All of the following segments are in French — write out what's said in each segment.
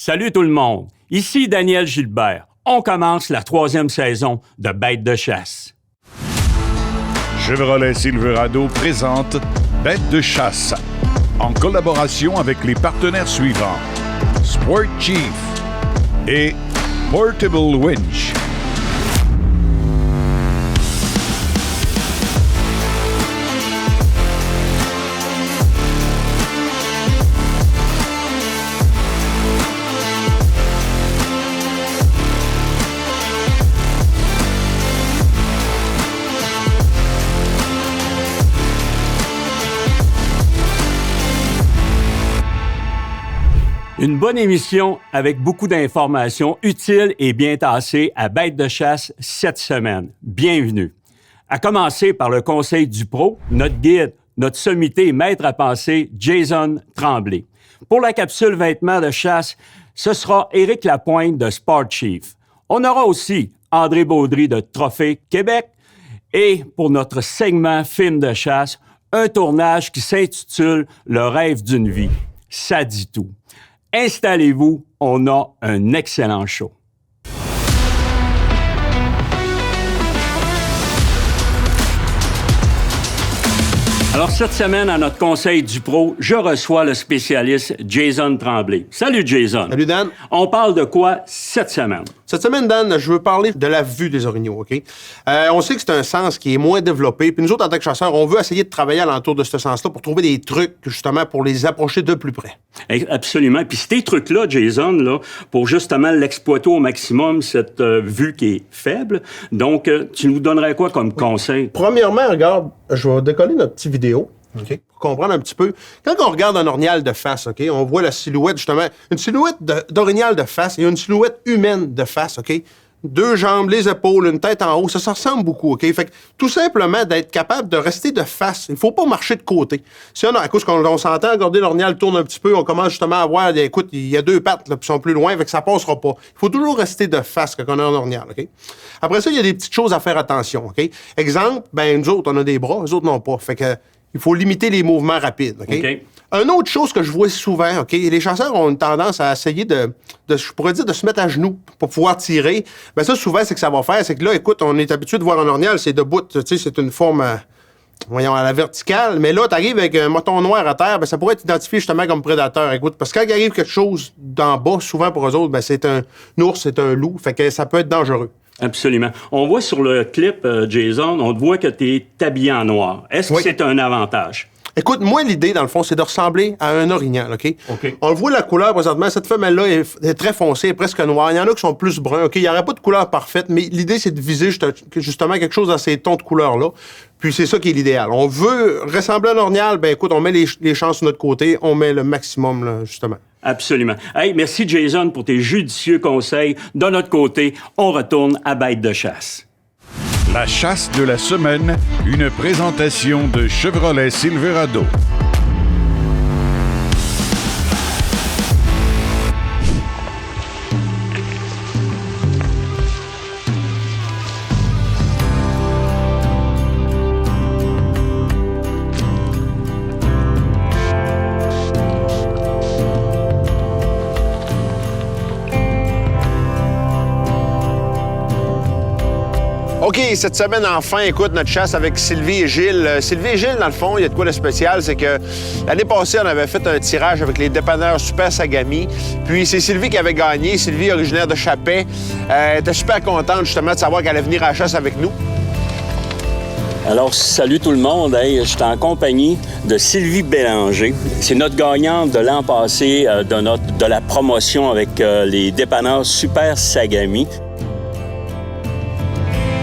Salut tout le monde, ici Daniel Gilbert. On commence la 3e saison de Bêtes de chasse. Chevrolet Silverado présente Bêtes de chasse en collaboration avec les partenaires suivants: Sport Chief et Portable Winch. Une bonne émission avec beaucoup d'informations utiles et bien tassées à Bêtes de chasse cette semaine. Bienvenue. À commencer par le conseil du pro, notre guide, notre sommité et maître à penser, Jason Tremblay. Pour la capsule vêtements de chasse, ce sera Éric Lapointe de Sport Chief. On aura aussi André Baudry de Trophée Québec. Et pour notre segment film de chasse, un tournage qui s'intitule « Le rêve d'une vie ». Ça dit tout. Installez-vous, on a un excellent show. Alors, cette semaine, à notre conseil du pro, je reçois le spécialiste Jason Tremblay. Salut, Jason. Salut, Dan. On parle de quoi cette semaine? Cette semaine, Dan, je veux parler de la vue des orignaux, OK? On sait que c'est un sens qui est moins développé. Puis nous autres, en tant que chasseurs, on veut essayer de travailler alentour de ce sens-là pour trouver des trucs, justement, pour les approcher de plus près. Absolument. Puis ces trucs-là, Jason, là, pour justement l'exploiter au maximum, cette vue qui est faible, donc, tu nous donnerais quoi comme conseil? Premièrement, regarde, je vais décoller notre petite vidéo, OK, pour comprendre un petit peu. Quand on regarde un orignal de face, OK, on voit la silhouette, justement, une silhouette d'orignal de face et une silhouette humaine de face, OK? 2 jambes, les épaules, une tête en haut, ça ressemble beaucoup, OK? Fait que tout simplement d'être capable de rester de face. Il faut pas marcher de côté. Si on a, à cause qu'on s'entend, regarder l'orignal tourne un petit peu, on commence justement à voir, écoute, il y a 2 pattes, là, puis sont plus loin, fait que ça passera pas. Il faut toujours rester de face quand on a un orignal, OK? Après ça, il y a des petites choses à faire attention, OK? Exemple, ben nous autres, on a des bras, eux autres n'ont pas. Fait que il faut limiter les mouvements rapides, OK? Une autre chose que je vois souvent, OK, les chasseurs ont une tendance à essayer je pourrais dire, de se mettre à genoux pour pouvoir tirer. Ben ça, souvent, c'est que ça va faire, c'est que là, écoute, on est habitué de voir un orignal, c'est debout, tu sais, c'est une forme, voyons, à la verticale. Mais là, t'arrives avec un moton noir à terre, ben ça pourrait être identifié justement comme prédateur. Écoute, parce que quand il arrive quelque chose d'en bas, souvent pour eux autres, ben c'est un ours, c'est un loup, fait que ça peut être dangereux. Absolument. On voit sur le clip, Jason, on te voit que tu es habillé en noir. Est-ce que c'est un avantage? Écoute, moi, l'idée, dans le fond, c'est de ressembler à un orignal, OK? On le voit, la couleur, présentement, cette femelle-là est très foncée, est presque noire. Il y en a qui sont plus bruns, OK? Il n'y aurait pas de couleur parfaite, mais l'idée, c'est de viser justement quelque chose dans ces tons de couleurs-là. Puis c'est ça qui est l'idéal. On veut ressembler à un orignal, ben écoute, on met les chances de notre côté, on met le maximum, là, justement. Absolument. Hey, merci, Jason, pour tes judicieux conseils. De notre côté, on retourne à Bêtes de chasse. La chasse de la semaine, une présentation de Chevrolet Silverado. OK, cette semaine, enfin, écoute, notre chasse avec Sylvie et Gilles. Sylvie et Gilles, dans le fond, il y a de quoi de spécial, c'est que l'année passée, on avait fait un tirage avec les dépanneurs Super Sagami. Puis c'est Sylvie qui avait gagné. Sylvie, originaire de Chapais. Elle était super contente, justement, de savoir qu'elle allait venir à la chasse avec nous. Alors, salut tout le monde. Hey, je suis en compagnie de Sylvie Bélanger. C'est notre gagnante de l'an passé de la promotion avec les dépanneurs Super Sagami.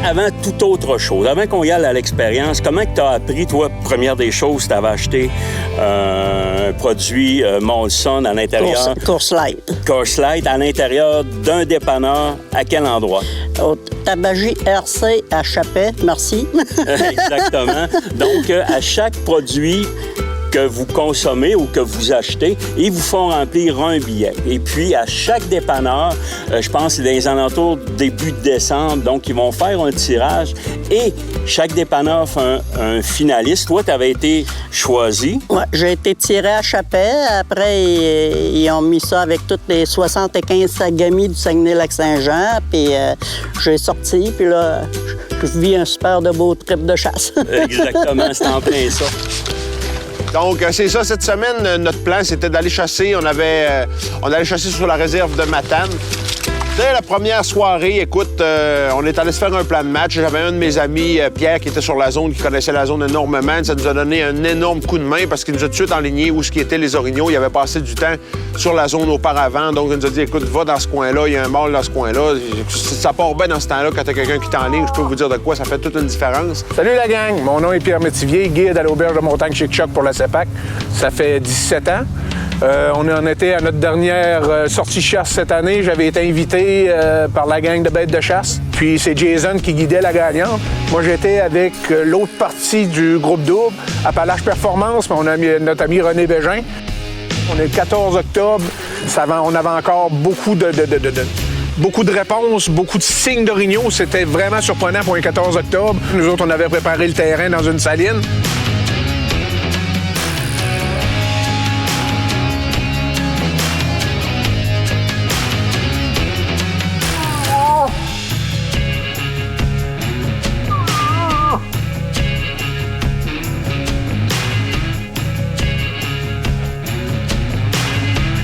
Avant toute autre chose, avant qu'on y aille à l'expérience, comment tu as appris, toi, première des choses, tu avais acheté un produit Molson à l'intérieur... Course Light. Course Light à l'intérieur d'un dépanneur. À quel endroit? Au tabagie RC à Chapais, merci. Exactement. Donc, à chaque produit, que vous consommez ou que vous achetez et ils vous font remplir un billet. Et puis, à chaque dépanneur, je pense que c'est dans les alentours début décembre, donc ils vont faire un tirage et chaque dépanneur fait un finaliste. Toi, tu avais été choisi. Ouais, j'ai été tiré à Chapelle. Après, ils ont mis ça avec toutes les 75 Sagami du Saguenay-Lac-Saint-Jean. Puis j'ai sorti, puis là, je vis un super de beau trip de chasse. Exactement, c'est en plein ça. Donc, c'est ça, cette semaine, notre plan, c'était d'aller chasser. On allait chasser sur la réserve de Matane. Dès la première soirée, écoute, on est allé se faire un plan de match. J'avais un de mes amis, Pierre, qui était sur la zone, qui connaissait la zone énormément. Ça nous a donné un énorme coup de main parce qu'il nous a tout de suite enligné où ce qui était les orignaux. Il avait passé du temps sur la zone auparavant. Donc, il nous a dit, écoute, va dans ce coin-là, il y a un mâle dans ce coin-là. Ça part bien dans ce temps-là quand t'as quelqu'un qui t'enligne. Je peux vous dire de quoi, ça fait toute une différence. Salut la gang, mon nom est Pierre Métivier, guide à l'auberge de montagne Chic-Choc pour la CEPAC. Ça fait 17 ans. On en était à notre dernière sortie chasse cette année. J'avais été invité par la gang de bêtes de chasse. Puis c'est Jason qui guidait la gagnante. Moi, j'étais avec l'autre partie du groupe double, Appalaches Performance, mon ami, notre ami René Bégin. On est le 14 octobre. On avait encore beaucoup de réponses, beaucoup de signes d'orignaux. C'était vraiment surprenant pour un 14 octobre. Nous autres, on avait préparé le terrain dans une saline.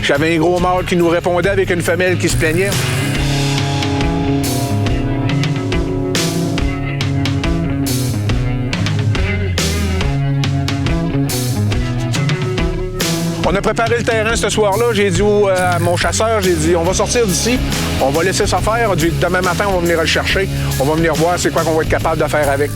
J'avais un gros mâle qui nous répondait avec une femelle qui se plaignait. On a préparé le terrain ce soir-là. J'ai dit à mon chasseur, j'ai dit, on va sortir d'ici, on va laisser ça faire. On a dit, demain matin, on va venir le chercher. On va venir voir c'est quoi qu'on va être capable de faire avec.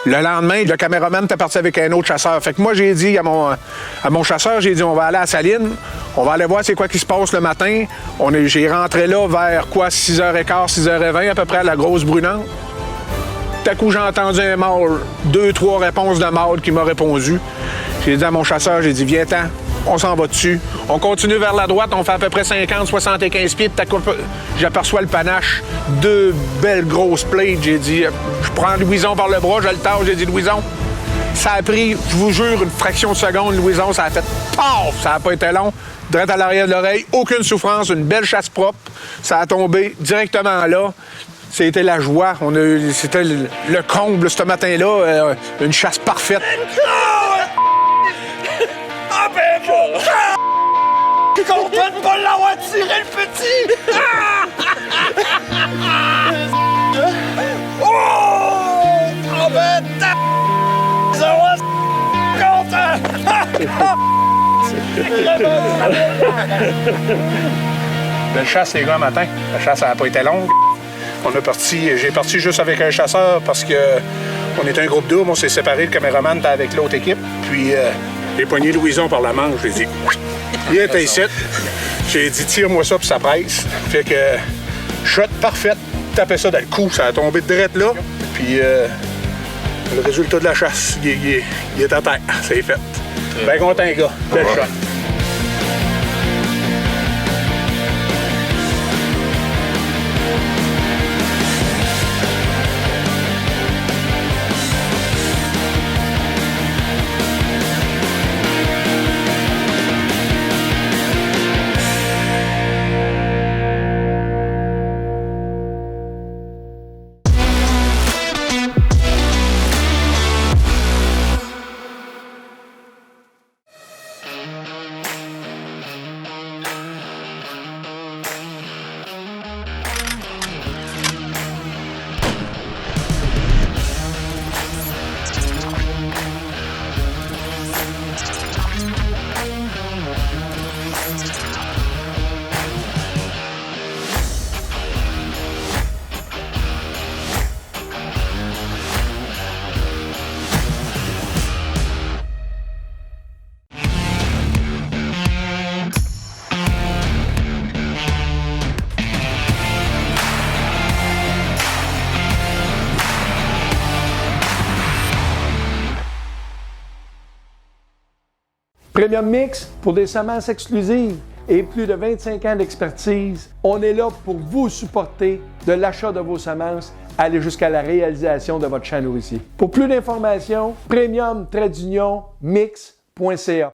Le lendemain, le caméraman était parti avec un autre chasseur. Fait que moi, j'ai dit à mon chasseur, j'ai dit, on va aller à Saline, on va aller voir c'est quoi qui se passe le matin. J'ai rentré là vers 6h15, 6h20 à peu près à la grosse brunante. Tout à coup, j'ai entendu un mâle, 2-3 réponses de mâle qui m'a répondu. J'ai dit à mon chasseur, j'ai dit, viens-t'en, on s'en va dessus. On continue vers la droite, on fait à peu près 50-75 pieds. Tout à coup, j'aperçois le panache, 2 belles grosses plates. J'ai dit, je prends Louison par le bras, je le tâche, j'ai dit, Louison. Ça a pris, je vous jure, une fraction de seconde, Louison, ça a fait paf! Ça n'a pas été long. Direct à l'arrière de l'oreille, aucune souffrance, une belle chasse propre. Ça a tombé directement là. C'était la joie. C'était le comble ce matin-là. Une chasse parfaite. Ah ben mon Je suis content de pas l'avoir tiré, le petit! Oh! Oh ben content! Belle chasse, les gars, matin. La chasse n'a pas été longue. J'ai parti juste avec un chasseur parce que on était un groupe double, on s'est séparés, le caméraman était avec l'autre équipe. Puis j'ai pogné Louison par la manche, j'ai dit, viens t'es ici. J'ai dit, tire-moi ça, puis ça presse. Fait que, shot parfaite, tapé ça dans le cou, ça a tombé direct là. Puis le résultat de la chasse, il est à terre, c'est fait. Bien content, les gars. Belle shot. Premium Mix, pour des semences exclusives et plus de 25 ans d'expertise, on est là pour vous supporter de l'achat de vos semences, aller jusqu'à la réalisation de votre champ nourricier. Pour plus d'informations, premium-mix.ca.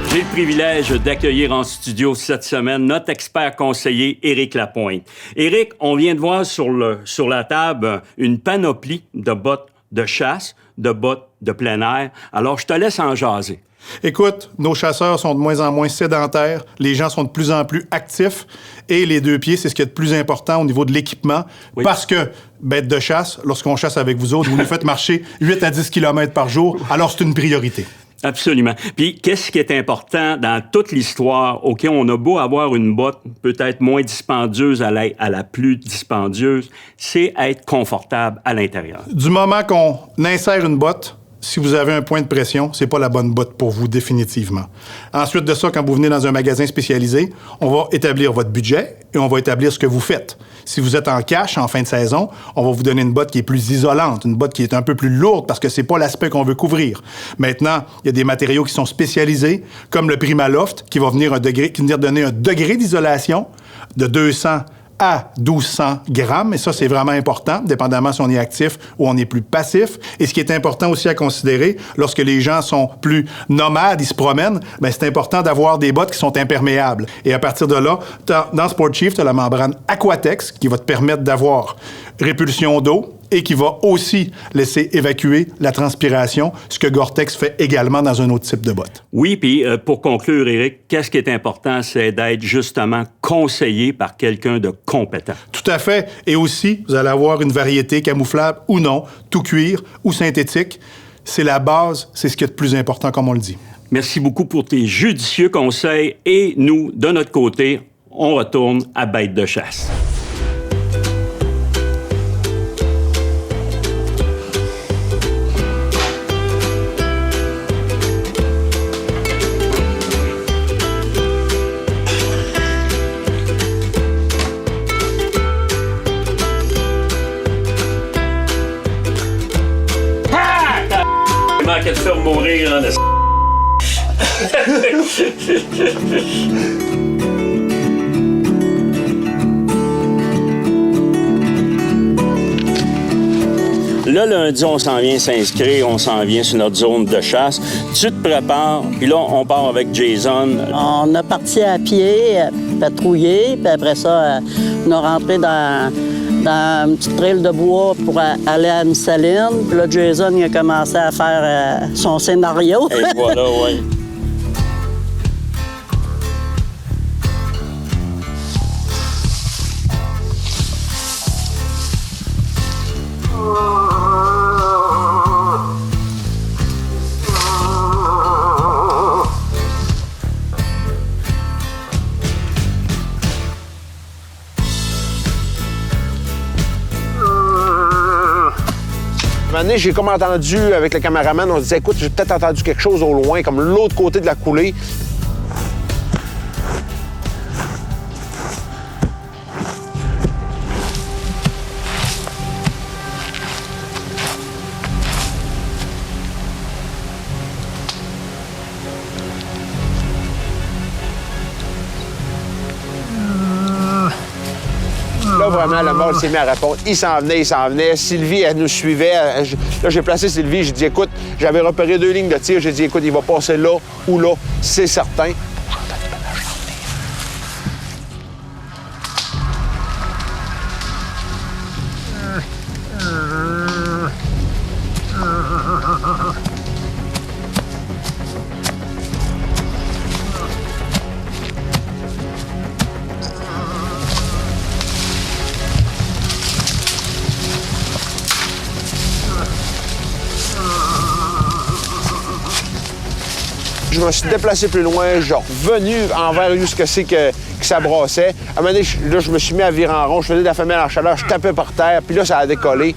J'ai le privilège d'accueillir en studio cette semaine notre expert conseiller Éric Lapointe. Éric, on vient de voir sur la table une panoplie de bottes de chasse, de bottes de plein air. Alors, je te laisse en jaser. Écoute, nos chasseurs sont de moins en moins sédentaires, les gens sont de plus en plus actifs et les deux pieds, c'est ce qui est de plus important au niveau de l'équipement parce que, bête de chasse, lorsqu'on chasse avec vous autres, vous nous faites marcher 8 à 10 km par jour, alors c'est une priorité. Absolument. Puis, qu'est-ce qui est important dans toute l'histoire? OK, on a beau avoir une botte peut-être moins dispendieuse à la plus dispendieuse, c'est être confortable à l'intérieur. Du moment qu'on insère une botte, si vous avez un point de pression, c'est pas la bonne botte pour vous définitivement. Ensuite de ça, quand vous venez dans un magasin spécialisé, on va établir votre budget et on va établir ce que vous faites. Si vous êtes en cash en fin de saison, on va vous donner une botte qui est plus isolante, une botte qui est un peu plus lourde parce que c'est pas l'aspect qu'on veut couvrir. Maintenant, il y a des matériaux qui sont spécialisés, comme le Primaloft, qui va venir donner un degré d'isolation de 200 à 1200 grammes, et ça, c'est vraiment important, dépendamment si on est actif ou on est plus passif. Et ce qui est important aussi à considérer, lorsque les gens sont plus nomades, ils se promènent, bien, c'est important d'avoir des bottes qui sont imperméables. Et à partir de là, dans Sport Chief, tu as la membrane Aquatex qui va te permettre d'avoir répulsion d'eau et qui va aussi laisser évacuer la transpiration, ce que Gore-Tex fait également dans un autre type de botte. Oui, puis pour conclure, Éric, qu'est-ce qui est important, c'est d'être justement conseillé par quelqu'un de compétent. Tout à fait. Et aussi, vous allez avoir une variété camouflable ou non, tout cuir ou synthétique. C'est la base, c'est ce qui est le plus important, comme on le dit. Merci beaucoup pour tes judicieux conseils et nous, de notre côté, on retourne à Bête de chasse. Manquait de faire mourir, hein, Là, lundi, on s'en vient s'inscrire, on s'en vient sur notre zone de chasse. Tu te prépares, puis là, on part avec Jason. On a parti à pied, patrouiller, puis après ça, on a rentré dans une petite trail de bois pour aller à une saline. Puis là, Jason, il a commencé à faire son scénario. Et voilà, oui. Un moment donné, j'ai comme entendu avec le caméraman, on se disait, écoute, j'ai peut-être entendu quelque chose au loin, comme l'autre côté de la coulée. Là, vraiment, le mâle s'est mis à répondre. Il s'en venait. Sylvie, elle nous suivait. Là, j'ai placé Sylvie. J'ai dit, écoute, j'avais repéré 2 lignes de tir. J'ai dit, écoute, il va passer là ou là. C'est certain. Je me suis déplacé plus loin, je suis revenu envers où c'est que ça brassait. À un moment donné, là, je me suis mis à virer en rond, je faisais de la femelle en chaleur, je tapais par terre, puis là, ça a décollé.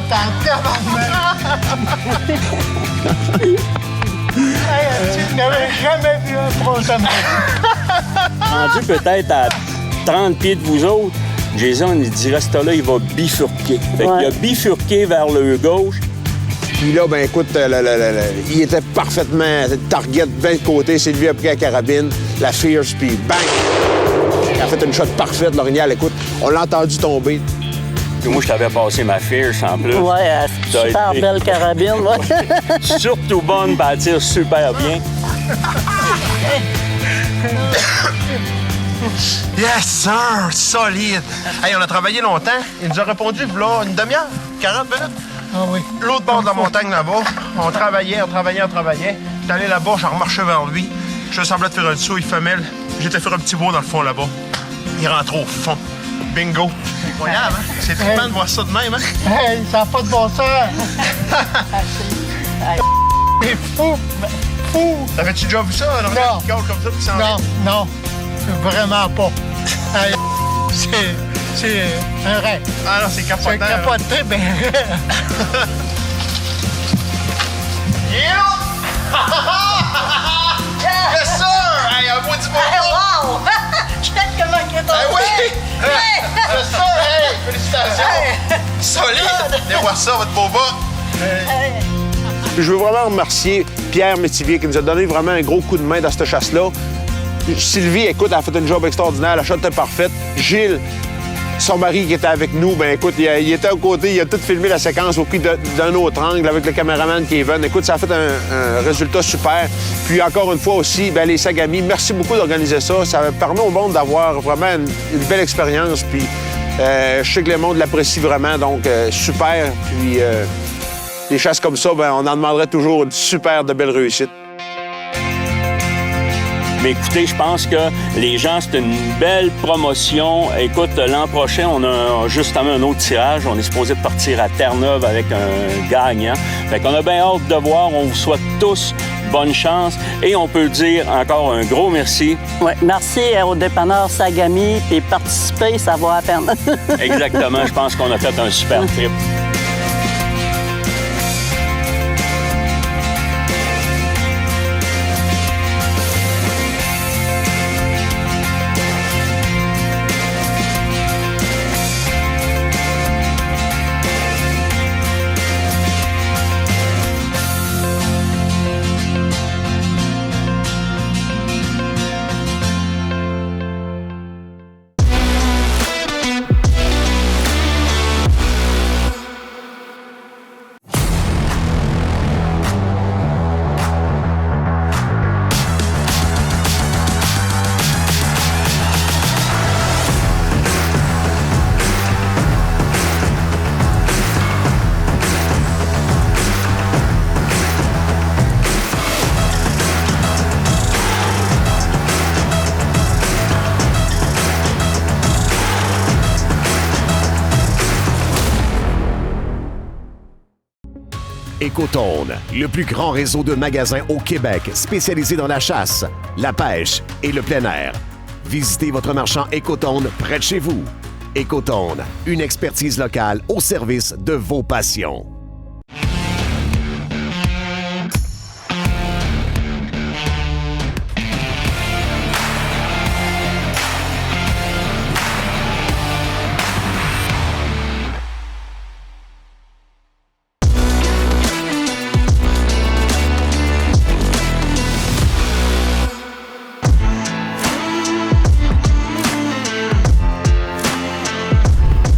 t'en tabarnak! Tu n'avais jamais vu un pro de même. Rendu peut-être à 30 pieds de vous autres, Jason, il dit, reste là, il va bifurquer. Fait qu'il a bifurqué vers le gauche. Puis là, ben écoute, il était parfaitement target bien de côté. Sylvie a pris la carabine, la Fierce, puis bang! Il a fait une shot parfaite, l'orignal. Écoute, on l'a entendu tomber. Puis moi, je t'avais passé ma Fierce en plus. Ouais, super belle carabine. Ouais. Surtout bonne, puis elle tire super bien. Yes, sir! Solide! Hey, on a travaillé longtemps. Il nous a répondu, voilà, une demi-heure, 40 minutes. Ah oui. L'autre bord de la montagne, là-bas, on travaillait. J'étais allé là-bas, j'en remarchais vers lui. Je semblais de faire un saut, il femelle. J'étais faire un petit bout dans le fond, là-bas. Il rentre au fond. Bingo! C'est incroyable, hein? C'est trippant de voir ça de même, hein? Hey, ça n'a pas de bon sens! C'est fou! Fou! T'avais-tu déjà vu ça, un orignal qui colle comme ça, puis s'en vient? Non, vraiment pas. Hey, c'est un rêve. Ah non, c'est capotant. C'est capoté, ben... Yeah! Yes, sir! Hey, un beau petit bonbon! Wow! Check comment il est Ah oui! Yes, sir! Hey, félicitations! Solide! Venez voir ça, votre beau bas! Je veux vraiment remercier Pierre Métivier qui nous a donné vraiment un gros coup de main dans cette chasse-là. Sylvie, écoute, elle a fait une job extraordinaire. La shot était parfaite. Gilles, son mari qui était avec nous, ben écoute, il était à côté, il a tout filmé la séquence au prix d'un autre angle avec le caméraman Kevin. Écoute, ça a fait un résultat super. Puis encore une fois aussi, ben les Sagami, merci beaucoup d'organiser ça. Ça permet au monde d'avoir vraiment une belle expérience. Puis je sais que le monde l'apprécie vraiment, donc super. Puis des chasses comme ça, ben on en demanderait toujours une super de belle réussite. Mais écoutez, je pense que les gens, c'est une belle promotion. Écoute, l'an prochain, on a justement un autre tirage. On est supposé de partir à Terre-Neuve avec un gagnant. Fait qu'on a bien hâte de voir. On vous souhaite tous bonne chance. Et on peut dire encore un gros merci. Ouais, merci au dépanneur Sagami. Puis participer, ça vaut la peine. Exactement. Je pense qu'on a fait un super trip. Écotone, le plus grand réseau de magasins au Québec spécialisé dans la chasse, la pêche et le plein air. Visitez votre marchand Écotone près de chez vous. Écotone, une expertise locale au service de vos passions.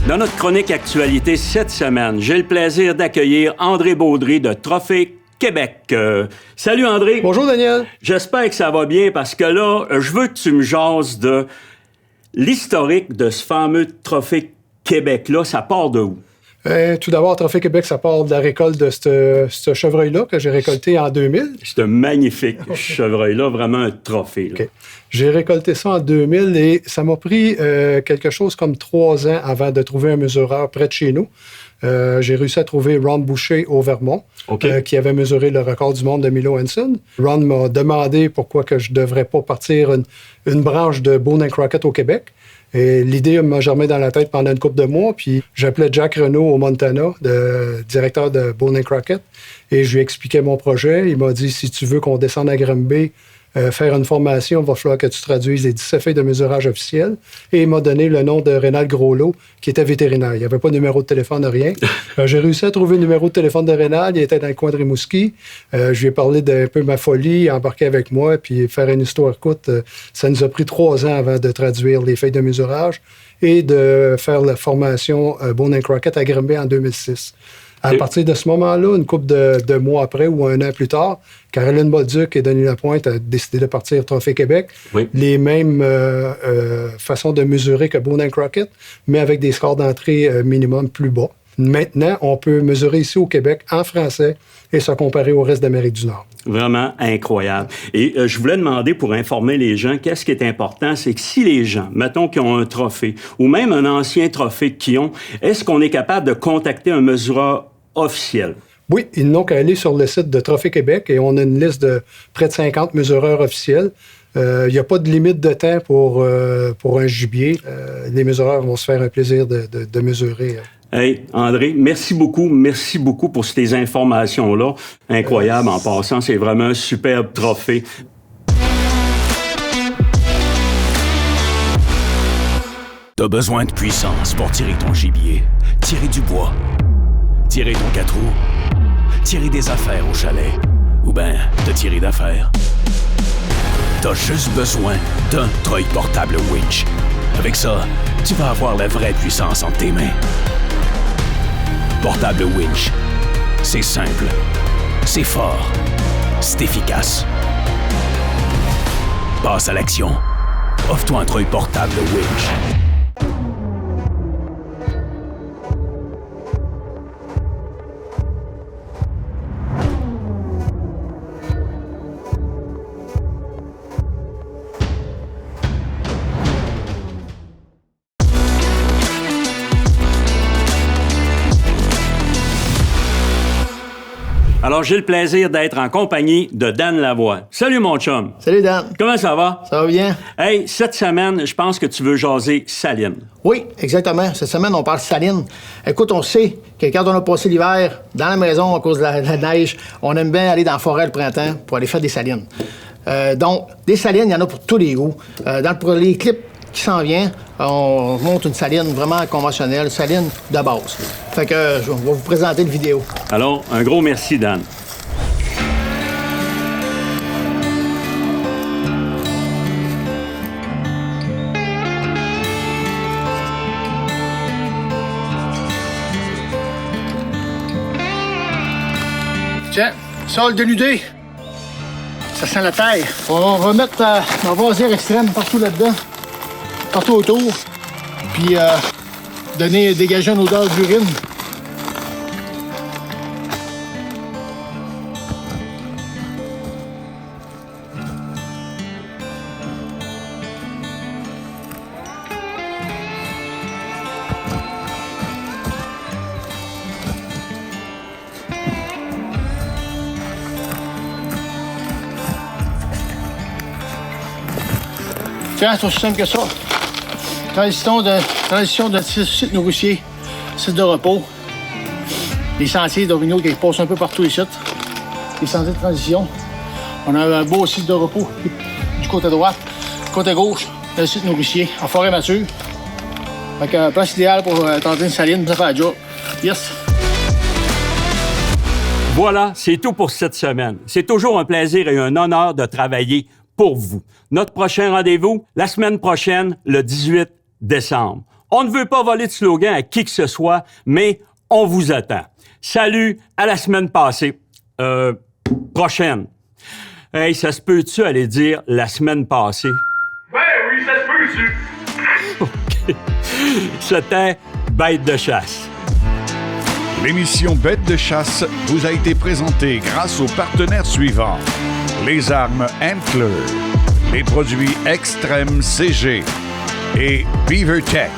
Dans notre chronique actualité cette semaine, j'ai le plaisir d'accueillir André Baudry de Trophée Québec. Salut André. Bonjour Daniel. J'espère que ça va bien parce que là, je veux que tu me jases de l'historique de ce fameux Trophée Québec-là. Ça part de où? Tout d'abord, Trophée Québec, ça part de la récolte de ce chevreuil-là que j'ai récolté en 2000. C'est un magnifique chevreuil-là, vraiment un trophée. Là. Okay. J'ai récolté ça en 2000 et ça m'a pris quelque chose comme 3 ans avant de trouver un mesureur près de chez nous. J'ai réussi à trouver Ron Boucher au Vermont, qui avait mesuré le record du monde de Milo Hansen. Ron m'a demandé pourquoi que je ne devrais pas partir une branche de Boone & Crockett au Québec. Et l'idée m'a germé dans la tête pendant une couple de mois, puis j'appelais Jack Renault au Montana, directeur de Boone & Crockett, et je lui expliquais mon projet. Il m'a dit, si tu veux qu'on descende à Granby, faire une formation, il va falloir que tu traduises les 17 feuilles de mesurage officielles. Et il m'a donné le nom de Rénal Groslot, qui était vétérinaire. Il n'y avait pas de numéro de téléphone, rien. J'ai réussi à trouver le numéro de téléphone de Rénal. Il était dans le coin de Rimouski. Je lui ai parlé d'un peu ma folie, embarquer avec moi, puis faire une histoire courte. Ça nous a pris 3 ans avant de traduire les feuilles de mesurage et de faire la formation Boone & Crockett à Granby en 2006. À partir de ce moment-là, une couple de mois après ou 1 an plus tard, Caroline Bolduc et Denis Lapointe ont décidé de partir Trophée Québec. Oui. Les mêmes façons de mesurer que Boone & Crockett, mais avec des scores d'entrée minimum plus bas. Maintenant, on peut mesurer ici au Québec en français et se comparer au reste d'Amérique du Nord. Vraiment incroyable. Et je voulais demander, pour informer les gens, qu'est-ce qui est important, c'est que si les gens, mettons qu'ils ont un trophée, ou même un ancien trophée qu'ils ont, est-ce qu'on est capable de contacter un mesureur officiel? Oui, ils n'ont qu'à aller sur le site de Trophée Québec et on a une liste de près de 50 mesureurs officiels. Il n'y a pas de limite de temps pour un gibier. Les mesureurs vont se faire un plaisir de mesurer. Hey, André, merci beaucoup pour ces informations-là. Incroyable en passant, c'est vraiment un superbe trophée. T'as besoin de puissance pour tirer ton gibier, tirer du bois, tirer ton 4 roues, tirer des affaires au chalet, ou ben te tirer d'affaires. T'as juste besoin d'un treuil portable winch. Avec ça, tu vas avoir la vraie puissance entre tes mains. Portable winch. C'est simple, c'est fort, c'est efficace. Passe à l'action. Offre-toi un treuil portable winch. Alors, j'ai le plaisir d'être en compagnie de Dan Lavoie. Salut, mon chum. Salut, Dan. Comment ça va? Ça va bien. Hey, cette semaine, je pense que tu veux jaser saline. Oui, exactement. Cette semaine, on parle saline. Écoute, on sait que quand on a passé l'hiver dans la maison à cause de la neige, on aime bien aller dans la forêt le printemps pour aller faire des salines. Donc, des salines, il y en a pour tous les goûts. Pour les clips qui s'en vient, on monte une saline vraiment conventionnelle, saline de base. Fait que je vais vous présenter une vidéo. Alors, un gros merci, Dan. Tiens, sol dénudé. Ça sent la taille. On va mettre ma vasière extrême partout là-dedans. Partout autour, puis dégager une odeur d'urine. Tiens, c'est aussi simple que ça. Transition de site nourricier, site de repos. Les sentiers d'orignaux qui passent un peu partout ici. Les sentiers de transition. On a un beau site de repos du côté droit. Côté gauche, le site nourricier en forêt mature. Fait que place idéale pour tenter une saline, ça fait la job. Yes! Voilà, c'est tout pour cette semaine. C'est toujours un plaisir et un honneur de travailler pour vous. Notre prochain rendez-vous, la semaine prochaine, le 18 décembre. On ne veut pas voler de slogan à qui que ce soit, mais on vous attend. Salut, à la semaine passée. Prochaine. Hey, ça se peut-tu aller dire la semaine passée? Ben oui, ça se peut-tu. OK. C'était Bête de chasse. L'émission Bête de chasse vous a été présentée grâce aux partenaires suivants. Les armes Antler, les produits Extrême CG et BeaverTech.